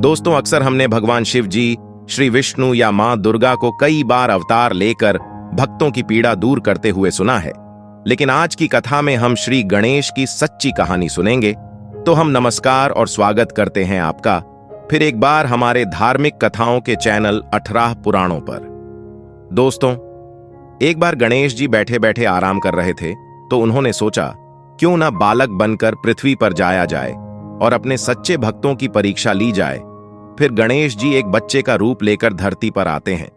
दोस्तों, अक्सर हमने भगवान शिव जी, श्री विष्णु या मां दुर्गा को कई बार अवतार लेकर भक्तों की पीड़ा दूर करते हुए सुना है। लेकिन आज की कथा में हम श्री गणेश की सच्ची कहानी सुनेंगे। तो हम नमस्कार और स्वागत करते हैं आपका फिर एक बार हमारे धार्मिक कथाओं के चैनल 18 पुराणों पर। दोस्तों, एक बार गणेश जी बैठे बैठे आराम कर रहे थे तो उन्होंने सोचा, क्यों ना बालक बनकर पृथ्वी पर जाया जाए और अपने सच्चे भक्तों की परीक्षा ली जाए। फिर गणेश जी एक बच्चे का रूप लेकर धरती पर आते हैं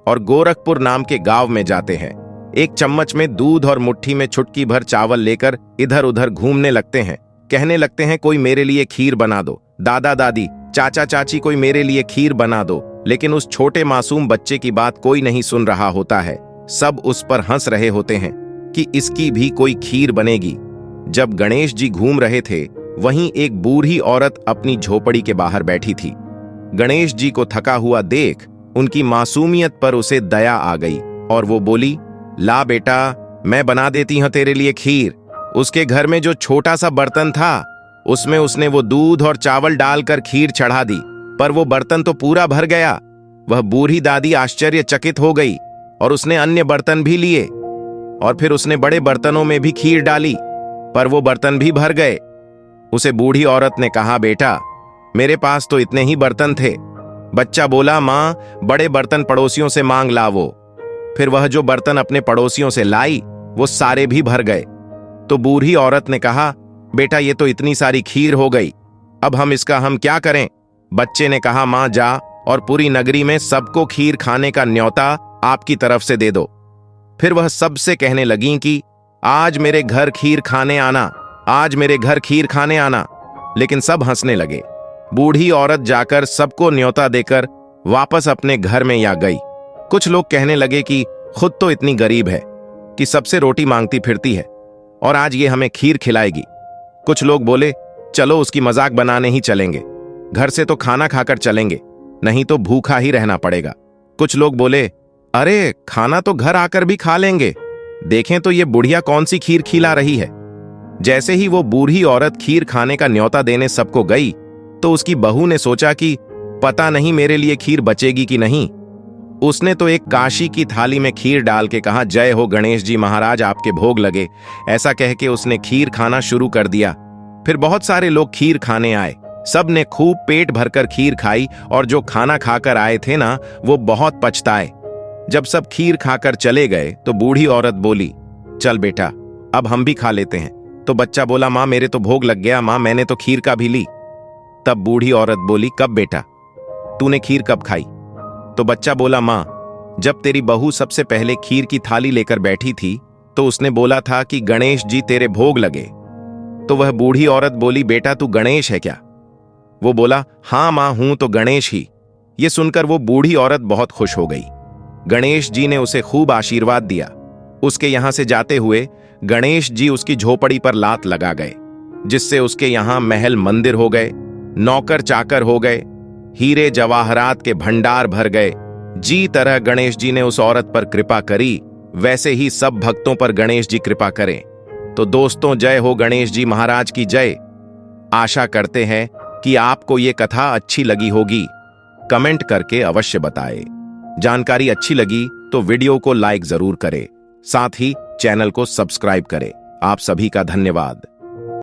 और गोरखपुर नाम के गांव में जाते हैं। एक चम्मच में दूध और मुट्ठी में चुटकी भर चावल लेकर इधर उधर घूमने लगते हैं। कहने लगते हैं, कोई मेरे लिए खीर बना दो, दादा दादी, चाचा चाची, कोई मेरे लिए खीर बना दो। लेकिन उस छोटे मासूम बच्चे की बात कोई नहीं सुन रहा होता है। सब उस पर हंस रहे होते हैं कि इसकी भी कोई खीर बनेगी। जब गणेश जी घूम रहे थे, वहीं एक बूढ़ी औरत अपनी झोपड़ी के बाहर बैठी थी। गणेश जी को थका हुआ देख उनकी मासूमियत पर उसे दया आ गई और वो बोली, ला बेटा, मैं बना देती हूं तेरे लिए खीर। उसके घर में जो छोटा सा बर्तन था, उसमें उसने वो दूध और चावल डालकर खीर चढ़ा दी, पर वो बर्तन तो पूरा भर गया। वह बूढ़ी दादी आश्चर्यचकित हो गई और उसने अन्य बर्तन भी लिए और फिर उसने बड़े बर्तनों में भी खीर डाली, पर वो बर्तन भी भर गए। उसे बूढ़ी औरत ने कहा, बेटा, मेरे पास तो इतने ही बर्तन थे। बच्चा बोला, मां, बड़े बर्तन पड़ोसियों से मांग लावो। फिर वह जो बर्तन अपने पड़ोसियों से लाई, वो सारे भी भर गए। तो बूढ़ी औरत ने कहा, बेटा, ये तो इतनी सारी खीर हो गई, अब हम क्या करें? बच्चे ने कहा, मां, जा और पूरी नगरी में सबको खीर खाने का न्योता आपकी तरफ से दे दो। फिर वह सबसे कहने लगी कि आज मेरे घर खीर खाने आना, आज मेरे घर खीर खाने आना। लेकिन सब हंसने लगे। बूढ़ी औरत जाकर सबको न्योता देकर वापस अपने घर में या गई। कुछ लोग कहने लगे कि खुद तो इतनी गरीब है कि सबसे रोटी मांगती फिरती है और आज ये हमें खीर खिलाएगी। कुछ लोग बोले, चलो उसकी मजाक बनाने ही चलेंगे, घर से तो खाना खाकर चलेंगे, नहीं तो भूखा ही रहना पड़ेगा। कुछ लोग बोले, अरे खाना तो घर आकर भी खा लेंगे, देखें तो ये बुढ़िया कौन सी खीर खिला रही है। जैसे ही वो बूढ़ी औरत खीर खाने का न्योता देने सबको गई, तो उसकी बहू ने सोचा कि पता नहीं मेरे लिए खीर बचेगी कि नहीं। उसने तो एक काशी की थाली में खीर डाल के कहा, जय हो गणेश जी महाराज, आपके भोग लगे। ऐसा कह के उसने खीर खाना शुरू कर दिया। फिर बहुत सारे लोग खीर खाने आए। सब ने खूब पेट भरकर खीर खाई और जो खाना खाकर आए थे ना, वो बहुत पछताए। जब सब खीर खाकर चले गए तो बूढ़ी औरत बोली, चल बेटा, अब हम भी खा लेते हैं। तो बच्चा बोला, मां, मेरे तो भोग लग गया, मां, मैंने तो खीर का भी ली। तब बूढ़ी औरत बोली, कब बेटा, तूने खीर कब खाई? तो बच्चा बोला, मां, जब तेरी बहू सबसे पहले खीर की थाली लेकर बैठी थी तो उसने बोला था कि गणेश जी तेरे भोग लगे। तो वह बूढ़ी औरत बोली, बेटा, तू गणेश है क्या? वो बोला, हां मां, हूं तो गणेश ही। ये सुनकर वो बूढ़ी औरत बहुत खुश हो गई। गणेश जी ने उसे खूब आशीर्वाद दिया। उसके यहां से जाते हुए गणेश जी उसकी झोपड़ी पर लात लगा गए, जिससे उसके यहां महल मंदिर हो गए, नौकर चाकर हो गए, हीरे जवाहरात के भंडार भर गए। जी तरह गणेश जी ने उस औरत पर कृपा करी, वैसे ही सब भक्तों पर गणेश जी कृपा करें। तो दोस्तों, जय हो गणेश जी महाराज की जय। आशा करते हैं कि आपको ये कथा अच्छी लगी होगी। कमेंट करके अवश्य बताएं। जानकारी अच्छी लगी तो वीडियो को लाइक जरूर करें, साथ ही चैनल को सब्सक्राइब करें। आप सभी का धन्यवाद।